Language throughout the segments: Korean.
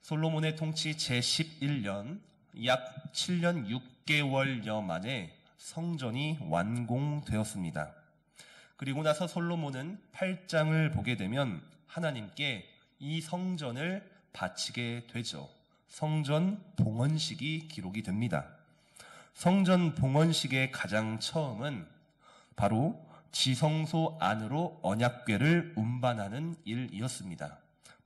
솔로몬의 통치 제11년 약 7년 6개월여 만에 성전이 완공되었습니다. 그리고 나서 솔로몬은 8장을 보게 되면 하나님께 이 성전을 바치게 되죠. 성전 봉헌식이 기록이 됩니다. 성전 봉헌식의 가장 처음은 바로 지성소 안으로 언약궤를 운반하는 일이었습니다.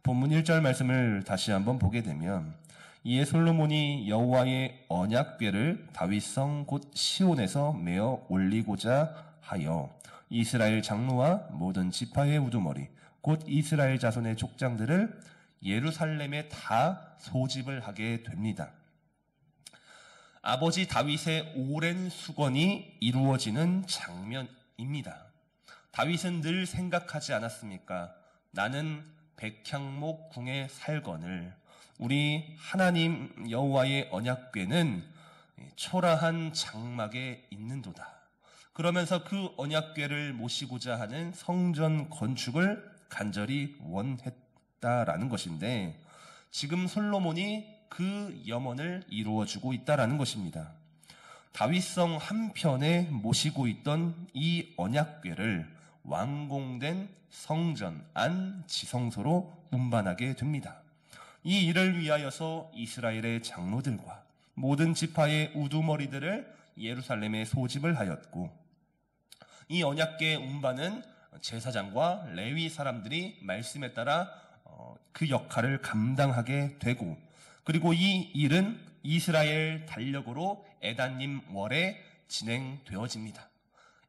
본문 1절 말씀을 다시 한번 보게 되면 이에 솔로몬이 여호와의 언약궤를 다윗성 곧 시온에서 메어 올리고자 하여 이스라엘 장로와 모든 지파의 우두머리 곧 이스라엘 자손의 족장들을 예루살렘에 다 소집을 하게 됩니다. 아버지 다윗의 오랜 수건이 이루어지는 장면입니다. 다윗은 늘 생각하지 않았습니까? 나는 백향목 궁에 살거늘 우리 하나님 여호와의 언약궤는 초라한 장막에 있는도다. 그러면서 그 언약궤를 모시고자 하는 성전 건축을 간절히 원했다라는 것인데 지금 솔로몬이 그 염원을 이루어주고 있다라는 것입니다. 다윗성 한편에 모시고 있던 이 언약궤를 완공된 성전 안 지성소로 운반하게 됩니다. 이 일을 위하여서 이스라엘의 장로들과 모든 지파의 우두머리들을 예루살렘에 소집을 하였고 이 언약궤 운반은 제사장과 레위 사람들이 말씀에 따라 그 역할을 감당하게 되고 그리고 이 일은 이스라엘 달력으로 에단님 월에 진행되어집니다.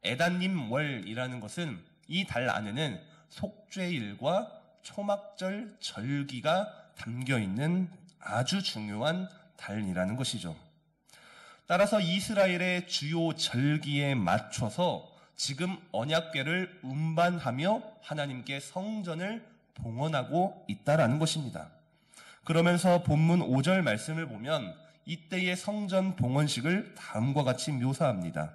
에단님 월이라는 것은 이 달 안에는 속죄일과 초막절 절기가 담겨있는 아주 중요한 달이라는 것이죠. 따라서 이스라엘의 주요 절기에 맞춰서 지금 언약궤를 운반하며 하나님께 성전을 봉헌하고 있다라는 것입니다. 그러면서 본문 5절 말씀을 보면 이때의 성전 봉헌식을 다음과 같이 묘사합니다.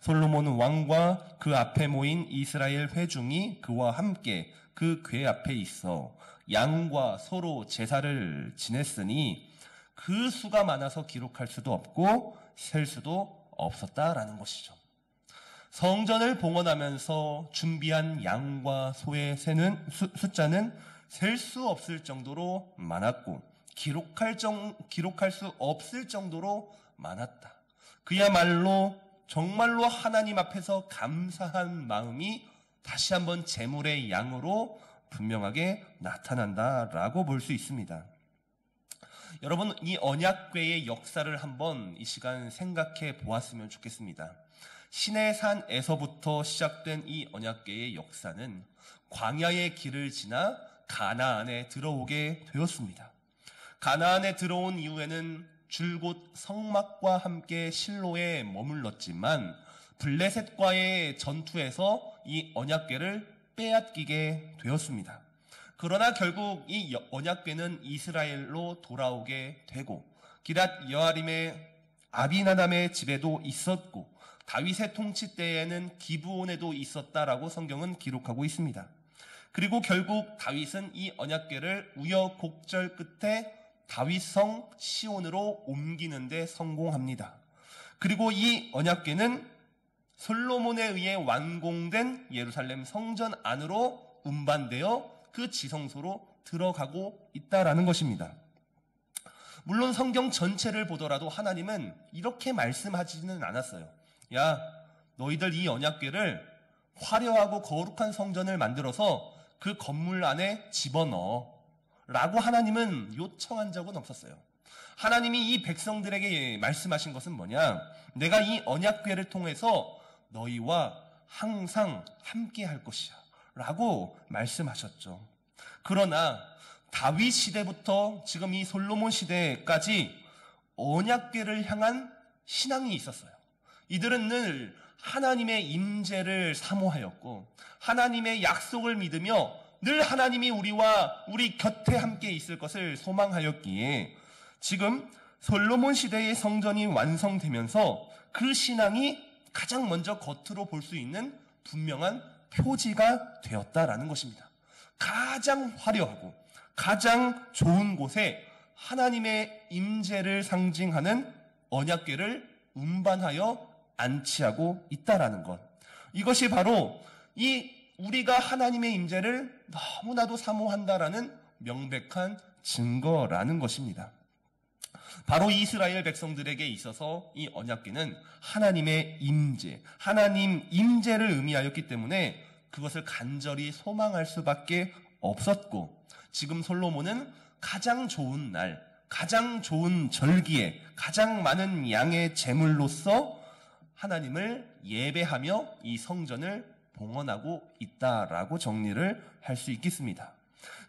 솔로몬 왕과 그 앞에 모인 이스라엘 회중이 그와 함께 그 궤 앞에 있어 양과 소로 제사를 지냈으니 그 수가 많아서 기록할 수도 없고 셀 수도 없었다라는 것이죠. 성전을 봉헌하면서 준비한 양과 소의 숫자는 셀 수 없을 정도로 많았고 기록할 수 없을 정도로 많았다. 그야말로 정말로 하나님 앞에서 감사한 마음이 다시 한번 제물의 양으로 분명하게 나타난다라고 볼 수 있습니다. 여러분, 이 언약궤의 역사를 한번 이 시간 생각해 보았으면 좋겠습니다. 시내산에서부터 시작된 이 언약궤의 역사는 광야의 길을 지나 가나안에 들어오게 되었습니다. 가나안에 들어온 이후에는 줄곧 성막과 함께 실로에 머물렀지만 블레셋과의 전투에서 이 언약궤를 빼앗기게 되었습니다. 그러나 결국 이 언약궤는 이스라엘로 돌아오게 되고 기럇 여아림의 아비나담의 집에도 있었고 다윗의 통치 때에는 기브온에도 있었다라고 성경은 기록하고 있습니다. 그리고 결국 다윗은 이 언약궤를 우여곡절 끝에 다윗성 시온으로 옮기는 데 성공합니다. 그리고 이 언약궤는 솔로몬에 의해 완공된 예루살렘 성전 안으로 운반되어 그 지성소로 들어가고 있다라는 것입니다. 물론 성경 전체를 보더라도 하나님은 이렇게 말씀하지는 않았어요. 야, 너희들 이 언약궤를 화려하고 거룩한 성전을 만들어서 그 건물 안에 집어넣어 라고 하나님은 요청한 적은 없었어요. 하나님이 이 백성들에게 말씀하신 것은 뭐냐? 내가 이 언약궤를 통해서 너희와 항상 함께 할 것이야 라고 말씀하셨죠. 그러나 다윗 시대부터 지금 이 솔로몬 시대까지 언약궤를 향한 신앙이 있었어요. 이들은 늘 하나님의 임재를 사모하였고 하나님의 약속을 믿으며 늘 하나님이 우리 곁에 함께 있을 것을 소망하였기에 지금 솔로몬 시대의 성전이 완성되면서 그 신앙이 가장 먼저 겉으로 볼 수 있는 분명한 표지가 되었다라는 것입니다. 가장 화려하고 가장 좋은 곳에 하나님의 임재를 상징하는 언약궤를 운반하여 안치하고 있다라는 것. 이것이 바로 이 우리가 하나님의 임재를 너무나도 사모한다라는 명백한 증거라는 것입니다. 바로 이스라엘 백성들에게 있어서 이 언약궤는 하나님의 임재, 하나님 임재를 의미하였기 때문에 그것을 간절히 소망할 수밖에 없었고, 지금 솔로몬은 가장 좋은 날, 가장 좋은 절기에 가장 많은 양의 제물로서 하나님을 예배하며 이 성전을 봉헌하고 있다라고 정리를 할 수 있겠습니다.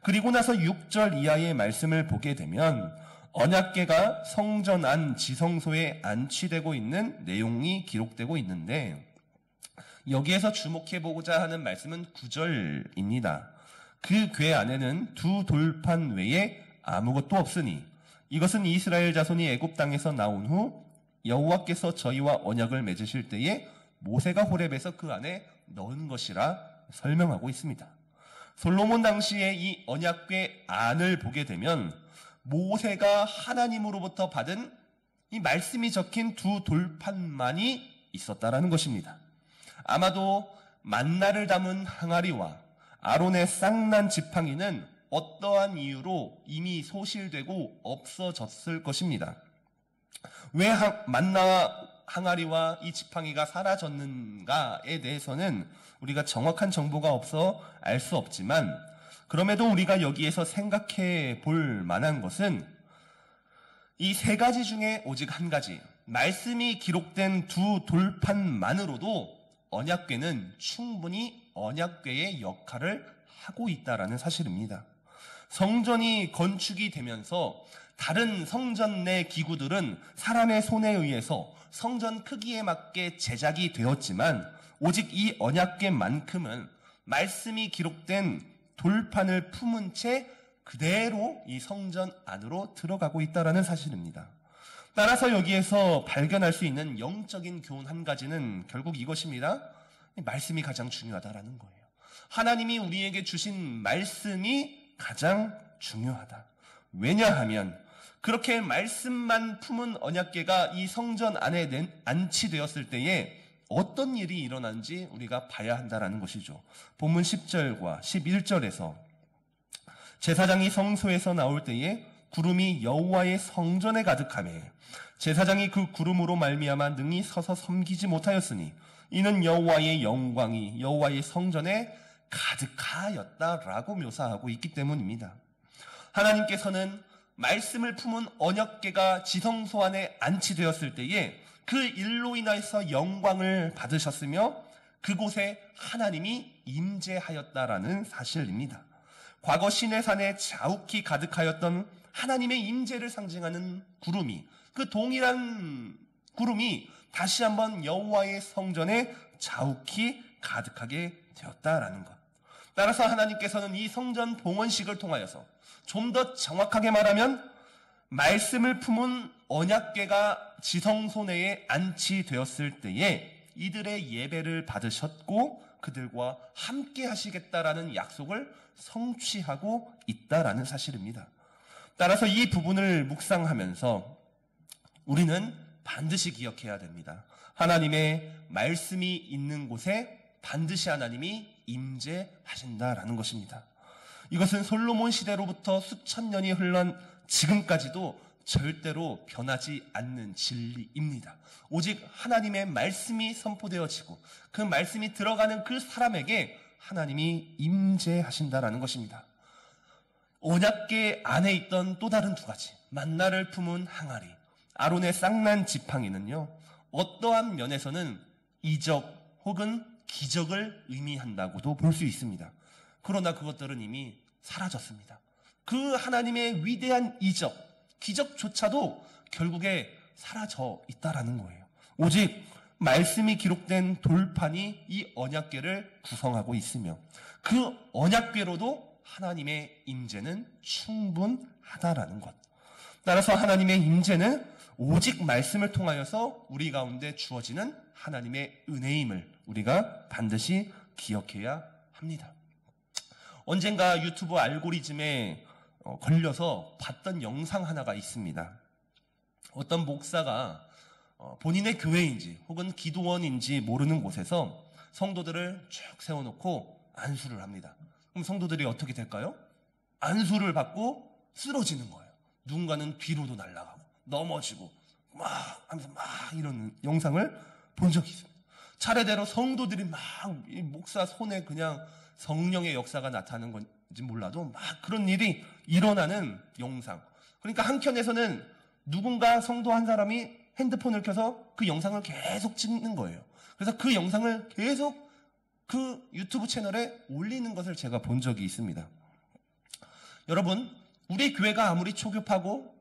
그리고 나서 6절 이하의 말씀을 보게 되면 언약궤가 성전 안 지성소에 안치되고 있는 내용이 기록되고 있는데, 여기에서 주목해보고자 하는 말씀은 9절입니다. 그 궤 안에는 두 돌판 외에 아무것도 없으니 이것은 이스라엘 자손이 애굽 땅에서 나온 후 여호와께서 저희와 언약을 맺으실 때에 모세가 호렙에서 그 안에 넣은 것이라 설명하고 있습니다. 솔로몬 당시에 이 언약궤 안을 보게 되면 모세가 하나님으로부터 받은 이 말씀이 적힌 두 돌판만이 있었다라는 것입니다. 아마도 만나를 담은 항아리와 아론의 쌍난 지팡이는 어떠한 이유로 이미 소실되고 없어졌을 것입니다. 왜 만나와 항아리와 이 지팡이가 사라졌는가에 대해서는 우리가 정확한 정보가 없어 알 수 없지만, 그럼에도 우리가 여기에서 생각해 볼 만한 것은 이 세 가지 중에 오직 한 가지, 말씀이 기록된 두 돌판만으로도 언약궤는 충분히 언약궤의 역할을 하고 있다라는 사실입니다. 성전이 건축이 되면서 다른 성전 내 기구들은 사람의 손에 의해서 성전 크기에 맞게 제작이 되었지만, 오직 이 언약궤만큼은 말씀이 기록된 돌판을 품은 채 그대로 이 성전 안으로 들어가고 있다는 사실입니다. 따라서 여기에서 발견할 수 있는 영적인 교훈 한 가지는 결국 이것입니다. 말씀이 가장 중요하다라는 거예요. 하나님이 우리에게 주신 말씀이 가장 중요하다. 왜냐하면 그렇게 말씀만 품은 언약궤가 이 성전 안에 안치되었을 때에 어떤 일이 일어난지 우리가 봐야 한다는 것이죠. 본문 10절과 11절에서 제사장이 성소에서 나올 때에 구름이 여호와의 성전에 가득하매 제사장이 그 구름으로 말미암아 능히 서서 섬기지 못하였으니 이는 여호와의 영광이 여호와의 성전에 가득하였다라고 묘사하고 있기 때문입니다. 하나님께서는 말씀을 품은 언약궤가 지성소 안에 안치되었을 때에 그 일로 인해서 영광을 받으셨으며 그곳에 하나님이 임재하였다라는 사실입니다. 과거 시내산에 자욱히 가득하였던 하나님의 임재를 상징하는 구름이, 그 동일한 구름이 다시 한번 여호와의 성전에 자욱히 가득하게 되었다라는 것. 따라서 하나님께서는 이 성전 봉헌식을 통하여서 좀 더 정확하게 말하면 말씀을 품은 언약궤가 지성소 내에 안치되었을 때에 이들의 예배를 받으셨고 그들과 함께 하시겠다라는 약속을 성취하고 있다라는 사실입니다. 따라서 이 부분을 묵상하면서 우리는 반드시 기억해야 됩니다. 하나님의 말씀이 있는 곳에 반드시 하나님이 임재하신다라는 것입니다. 이것은 솔로몬 시대로부터 수천 년이 흘러 지금까지도 절대로 변하지 않는 진리입니다. 오직 하나님의 말씀이 선포되어지고 그 말씀이 들어가는 그 사람에게 하나님이 임재하신다라는 것입니다. 언약궤 안에 있던 또 다른 두 가지, 만나를 품은 항아리, 아론의 쌍난 지팡이는요, 어떠한 면에서는 이적 혹은 기적을 의미한다고도 볼 수 있습니다. 그러나 그것들은 이미 사라졌습니다. 그 하나님의 위대한 이적, 기적조차도 결국에 사라져 있다라는 거예요. 오직 말씀이 기록된 돌판이 이 언약궤를 구성하고 있으며 그 언약궤로도 하나님의 임재는 충분하다라는 것. 따라서 하나님의 임재는 오직 말씀을 통하여서 우리 가운데 주어지는 하나님의 은혜임을 우리가 반드시 기억해야 합니다. 언젠가 유튜브 알고리즘에 걸려서 봤던 영상 하나가 있습니다. 어떤 목사가 본인의 교회인지 혹은 기도원인지 모르는 곳에서 성도들을 쭉 세워놓고 안수를 합니다. 그럼 성도들이 어떻게 될까요? 안수를 받고 쓰러지는 거예요. 누군가는 뒤로도 날아가고 넘어지고 막 하면서 막 이런 영상을 본 적이 있습니다. 차례대로 성도들이 막 이 목사 손에 그냥 성령의 역사가 나타나는 건지 몰라도 막 그런 일이 일어나는 영상. 그러니까 한켠에서는 누군가 성도 한 사람이 핸드폰을 켜서 그 영상을 계속 찍는 거예요. 그래서 그 영상을 계속 그 유튜브 채널에 올리는 것을 제가 본 적이 있습니다. 여러분, 우리 교회가 아무리 초급하고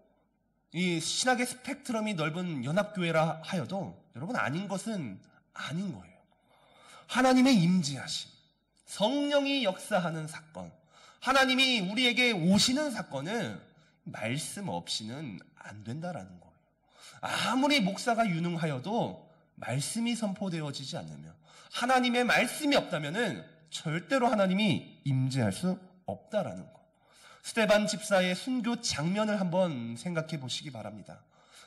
이 신학의 스펙트럼이 넓은 연합교회라 하여도 여러분 아닌 것은 아닌 거예요. 하나님의 임재하심, 성령이 역사하는 사건, 하나님이 우리에게 오시는 사건은 말씀 없이는 안 된다라는 거예요. 아무리 목사가 유능하여도 말씀이 선포되어지지 않으면, 하나님의 말씀이 없다면은 절대로 하나님이 임재할 수 없다라는 거. 스데반 집사의 순교 장면을 한번 생각해 보시기 바랍니다.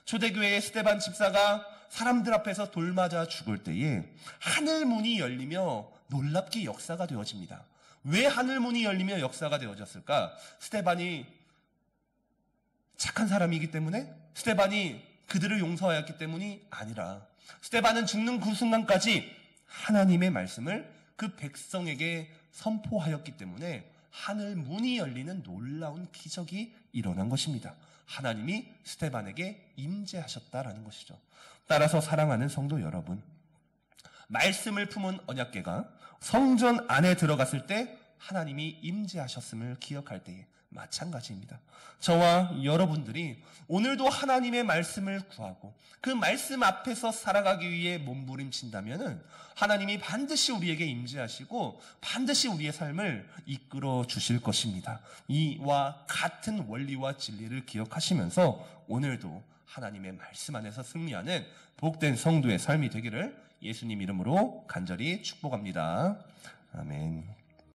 초대교회의 스데반 집사가 사람들 앞에서 돌 맞아 죽을 때에 하늘 문이 열리며 놀랍게 역사가 되어집니다. 왜 하늘 문이 열리며 역사가 되어졌을까? 스데반이 착한 사람이기 때문에? 스데반이 그들을 용서하였기 때문이 아니라 스데반은 죽는 그 순간까지 하나님의 말씀을 그 백성에게 선포하였기 때문에 하늘 문이 열리는 놀라운 기적이 일어난 것입니다. 하나님이 스데반에게 임재하셨다라는 것이죠. 따라서 사랑하는 성도 여러분, 말씀을 품은 언약궤가 성전 안에 들어갔을 때 하나님이 임재하셨음을 기억할 때에 마찬가지입니다. 저와 여러분들이 오늘도 하나님의 말씀을 구하고 그 말씀 앞에서 살아가기 위해 몸부림친다면 하나님이 반드시 우리에게 임재하시고 반드시 우리의 삶을 이끌어 주실 것입니다. 이와 같은 원리와 진리를 기억하시면서 오늘도 하나님의 말씀 안에서 승리하는 복된 성도의 삶이 되기를 예수님 이름으로 간절히 축복합니다. 아멘.